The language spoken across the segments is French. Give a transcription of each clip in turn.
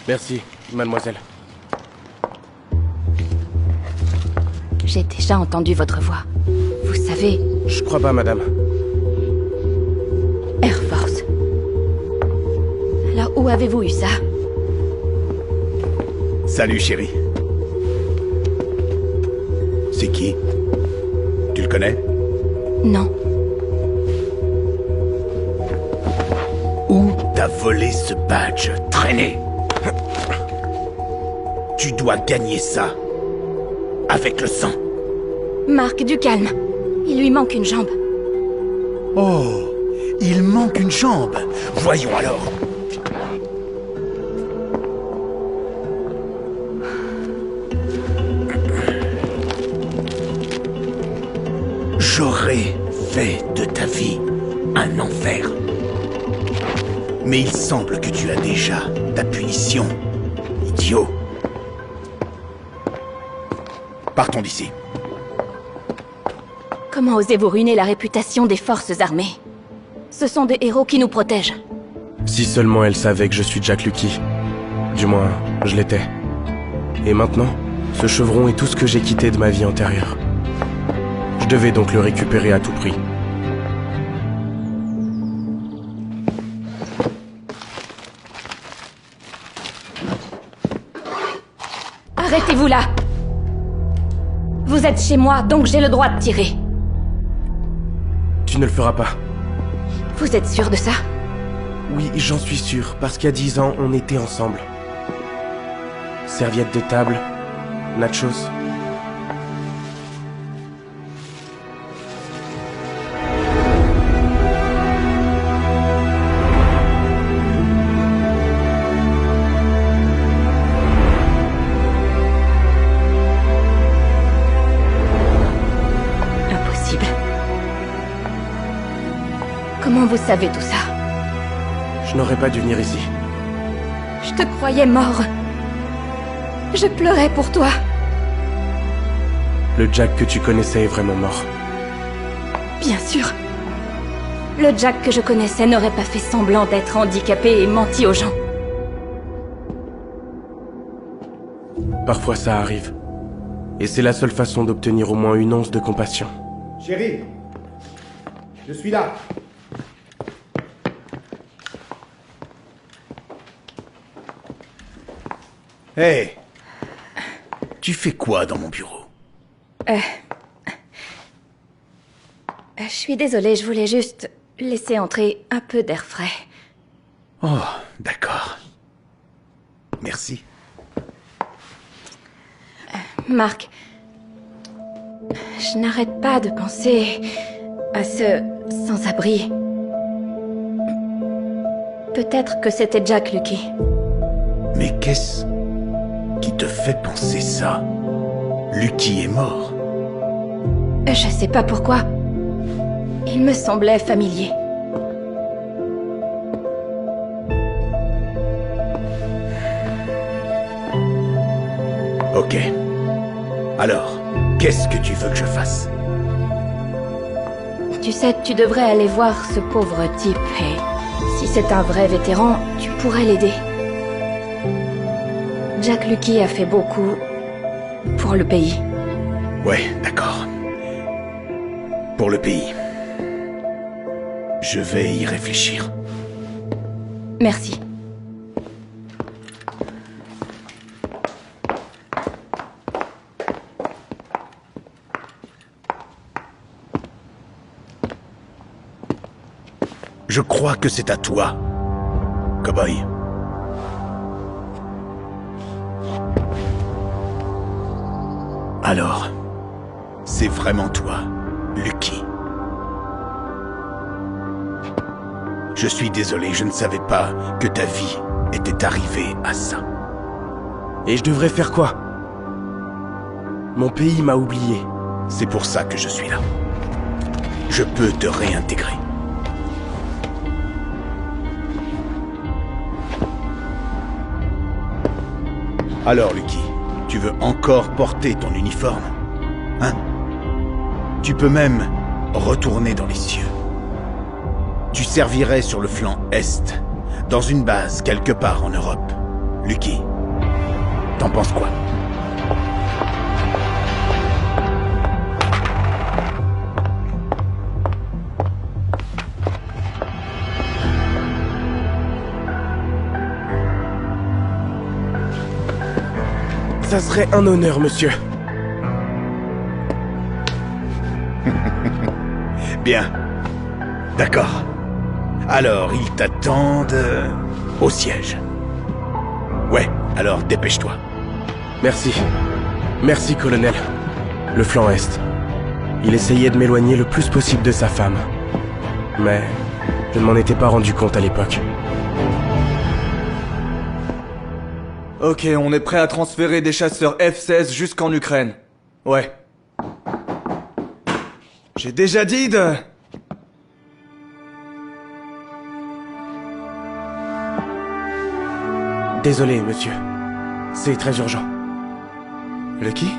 Merci, mademoiselle. J'ai déjà entendu votre voix. Vous savez... Je crois pas, madame. Air Force. Alors où avez-vous eu ça? Salut, chérie. C'est qui? Tu le connais? Non. Où t'as volé ce badge traîné? Tu dois gagner ça. Avec le sang. Marc, du calme. Il lui manque une jambe. Oh, il manque une jambe. Voyons alors. J'aurais fait de ta vie un enfer. Mais il semble que tu as déjà ta punition, idiot. Partons d'ici. Comment osez-vous ruiner la réputation des forces armées? Ce sont des héros qui nous protègent. Si seulement elle savait que je suis Jack Lucky. Du moins, je l'étais. Et maintenant, ce chevron est tout ce que j'ai quitté de ma vie antérieure. Je devais donc le récupérer à tout prix. Arrêtez-vous là! Vous êtes chez moi, donc j'ai le droit de tirer. Tu ne le feras pas. Vous êtes sûr de ça? Oui, j'en suis sûr, parce qu'il y a 10 ans, on était ensemble. Serviette de table, nachos. Impossible. Comment vous savez tout ça? Je n'aurais pas dû venir ici. Je te croyais mort. Je pleurais pour toi. Le Jack que tu connaissais est vraiment mort. Bien sûr. Le Jack que je connaissais n'aurait pas fait semblant d'être handicapé et menti aux gens. Parfois ça arrive. Et c'est la seule façon d'obtenir au moins une once de compassion. Chérie, je suis là. Hé, tu fais quoi dans mon bureau? Je suis désolée, je voulais juste laisser entrer un peu d'air frais. Oh, d'accord. Merci. Marc, je n'arrête pas de penser à ce sans-abri. Peut-être que c'était Jack Lucky. Mais qu'est-ce qui te fait penser ça? Lucky est mort. Je sais pas pourquoi. Il me semblait familier. Ok. Alors, qu'est-ce que tu veux que je fasse? Tu sais, tu devrais aller voir ce pauvre type et si c'est un vrai vétéran, tu pourrais l'aider. Jack Lucky a fait beaucoup pour le pays. Ouais, d'accord. Pour le pays. Je vais y réfléchir. Merci. Je crois que c'est à toi, Cowboy. Alors, c'est vraiment toi, Lucky. Je suis désolé, je ne savais pas que ta vie était arrivée à ça. Et je devrais faire quoi? Mon pays m'a oublié. C'est pour ça que je suis là. Je peux te réintégrer. Alors, Lucky, tu veux encore porter ton uniforme? Hein? Tu peux même retourner dans les cieux. Tu servirais sur le flanc Est, dans une base quelque part en Europe. Lucky, t'en penses quoi? Ça serait un honneur, monsieur. Bien. D'accord. Alors, ils t'attendent au siège. Ouais, alors dépêche-toi. Merci. Merci, colonel. Le flanc Est. Il essayait de m'éloigner le plus possible de sa femme. Mais je ne m'en étais pas rendu compte à l'époque. Ok, on est prêt à transférer des chasseurs F-16 jusqu'en Ukraine. Ouais. J'ai déjà dit de... Désolé, monsieur. C'est très urgent. Lucky?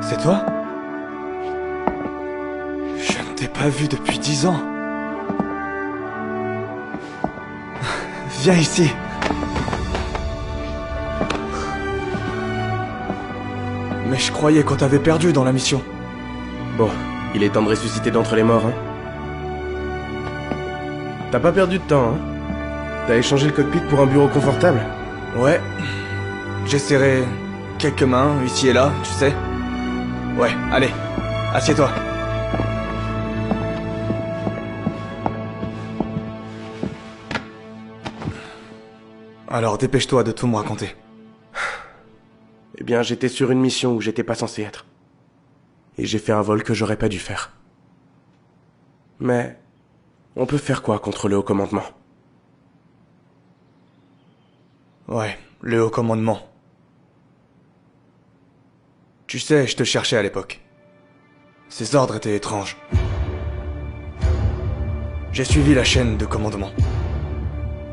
C'est toi? Je ne t'ai pas vu depuis 10 ans. Viens ici. Mais je croyais qu'on t'avait perdu dans la mission. Bon, il est temps de ressusciter d'entre les morts, hein. T'as pas perdu de temps, hein. T'as échangé le cockpit pour un bureau confortable? Ouais. J'ai serré quelques mains ici et là, tu sais. Ouais, allez, assieds-toi. Alors dépêche-toi de tout me raconter. Eh bien, j'étais sur une mission où j'étais pas censé être. Et j'ai fait un vol que j'aurais pas dû faire. Mais on peut faire quoi contre le haut commandement? Ouais, le haut commandement. Tu sais, je te cherchais à l'époque. Ces ordres étaient étranges. J'ai suivi la chaîne de commandement.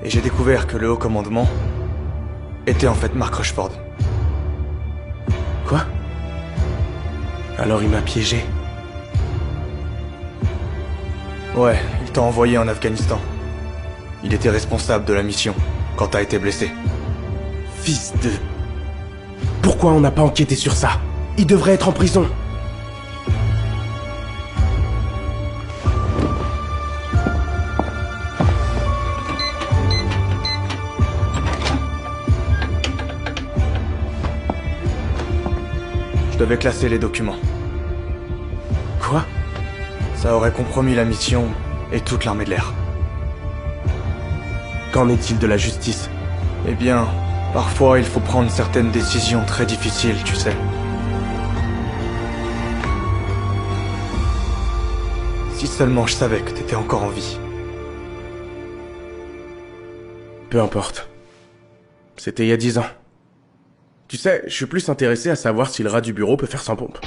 Et j'ai découvert que le haut commandement était en fait Mark Rushford. Quoi? Alors il m'a piégé. Ouais, il t'a envoyé en Afghanistan. Il était responsable de la mission quand t'as été blessé. Fils de... Pourquoi on n'a pas enquêté sur ça? Il devrait être en prison. Je devais classer les documents. Quoi? Ça aurait compromis la mission et toute l'armée de l'air. Qu'en est-il de la justice? Eh bien, parfois il faut prendre certaines décisions très difficiles, tu sais. Si seulement je savais que t'étais encore en vie. Peu importe. C'était il y a 10 ans. Tu sais, je suis plus intéressé à savoir si le rat du bureau peut faire sans pompe.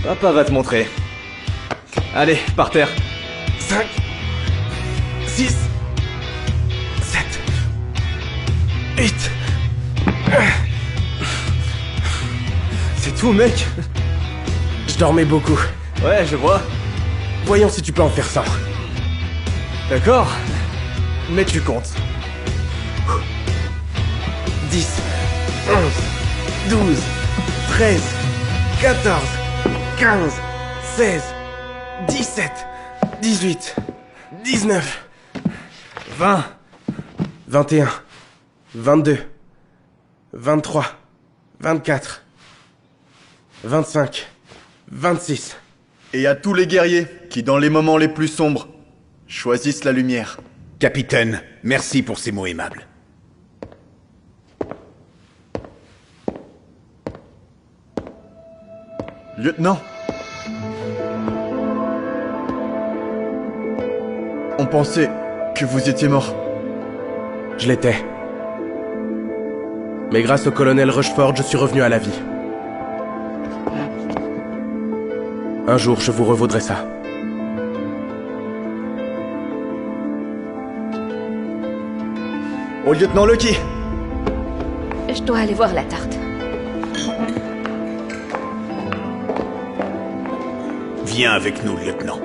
Papa va te montrer. Allez, par terre. 5, 6, 7, 8. C'est tout, mec. Je dormais beaucoup. Ouais, je vois. Voyons si tu peux en faire 100. D'accord. Mais tu comptes. 10, 11, 12, 13, 14, 15, 16, 17, 18, 19, 20. 21, 22, 23, 24, 25, 26. Et à tous les guerriers qui, dans les moments les plus sombres, choisissent la lumière. Capitaine, merci pour ces mots aimables. Lieutenant, on pensait que vous étiez mort. Je l'étais. Mais grâce au colonel Rushford, je suis revenu à la vie. Un jour, je vous revaudrai ça. Au lieutenant Lucky. Je dois aller voir la tarte. Viens avec nous, lieutenant.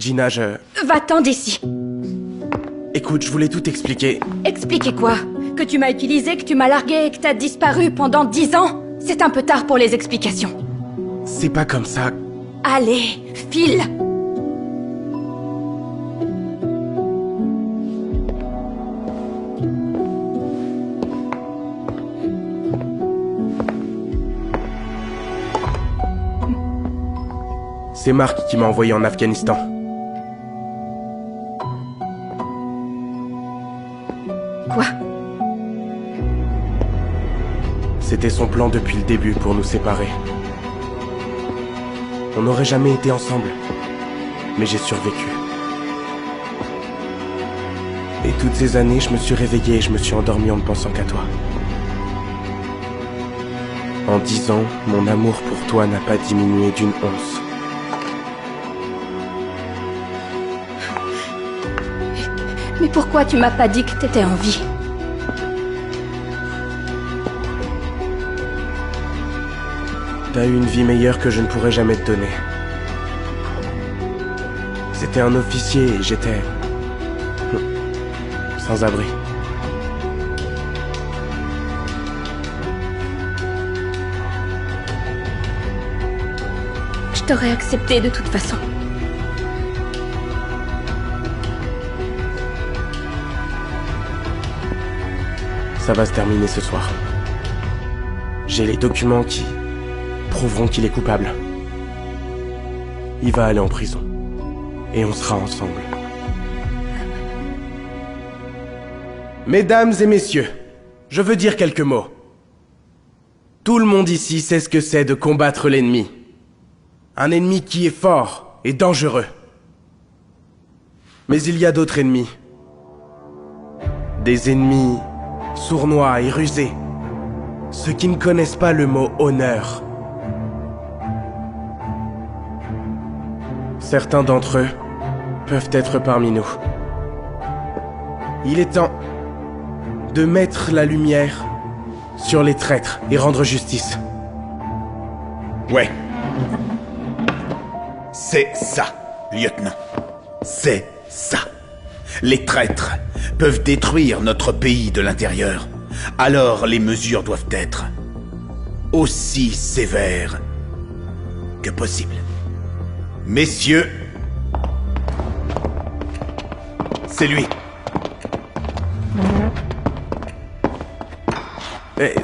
Gina, Va-t'en d'ici. Écoute, je voulais tout expliquer. Expliquez quoi? Que tu m'as utilisé, que tu m'as largué et que t'as disparu pendant 10 ans? C'est un peu tard pour les explications. C'est pas comme ça. Allez, file! C'est Marc qui m'a envoyé en Afghanistan. Quoi? C'était son plan depuis le début pour nous séparer. On n'aurait jamais été ensemble. Mais j'ai survécu. Et toutes ces années, je me suis réveillé et je me suis endormi en ne pensant qu'à toi. En 10 ans, mon amour pour toi n'a pas diminué d'une once. Mais pourquoi tu m'as pas dit que t'étais en vie? T'as eu une vie meilleure que je ne pourrais jamais te donner. C'était un officier et j'étais... sans abri. Je t'aurais accepté de toute façon. Ça va se terminer ce soir. J'ai les documents qui prouveront qu'il est coupable. Il va aller en prison. Et on sera ensemble. Mesdames et messieurs, je veux dire quelques mots. Tout le monde ici sait ce que c'est de combattre l'ennemi. Un ennemi qui est fort et dangereux. Mais il y a d'autres ennemis. Des ennemis sournois et rusés. Ceux qui ne connaissent pas le mot honneur. Certains d'entre eux peuvent être parmi nous. Il est temps de mettre la lumière sur les traîtres et rendre justice. Ouais. C'est ça, lieutenant. C'est ça. Les traîtres peuvent détruire notre pays de l'intérieur. Alors les mesures doivent être aussi sévères que possible. Messieurs, c'est lui.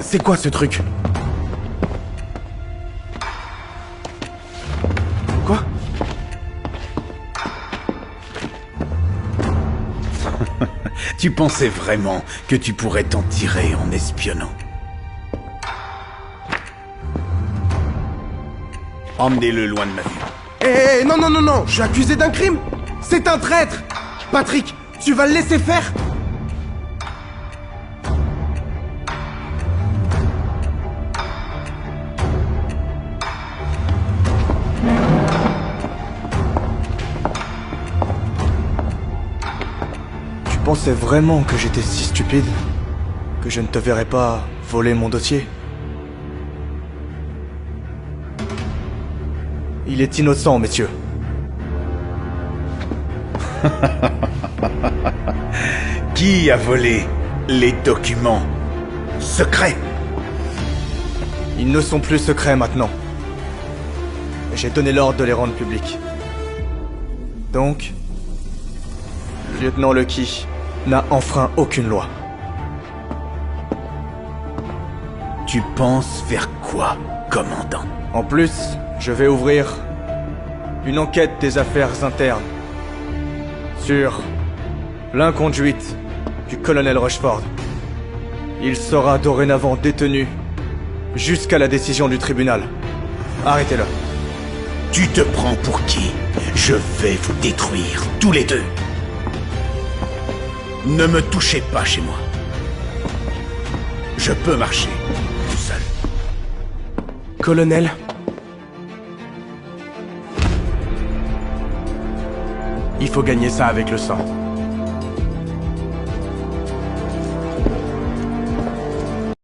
C'est quoi ce truc? Quoi? Tu pensais vraiment que tu pourrais t'en tirer en espionnant? Emmenez-le loin de ma vue. Non, non, non, non, je suis accusé d'un crime. C'est un traître. Patrick, tu vas le laisser faire? Tu pensais vraiment que j'étais si stupide que je ne te verrais pas voler mon dossier? Il est innocent, messieurs. Qui a volé les documents secrets? Ils ne sont plus secrets maintenant. J'ai donné l'ordre de les rendre publics. Donc, le lieutenant Lucky n'a enfreint aucune loi. Tu penses faire quoi, commandant? En plus, je vais ouvrir une enquête des affaires internes sur l'inconduite du colonel Rushford. Il sera dorénavant détenu jusqu'à la décision du tribunal. Arrêtez-le. Tu te prends pour qui? Je vais vous détruire, tous les deux. Ne me touchez pas chez moi. Je peux marcher, tout seul. Colonel, il faut gagner ça avec le sang.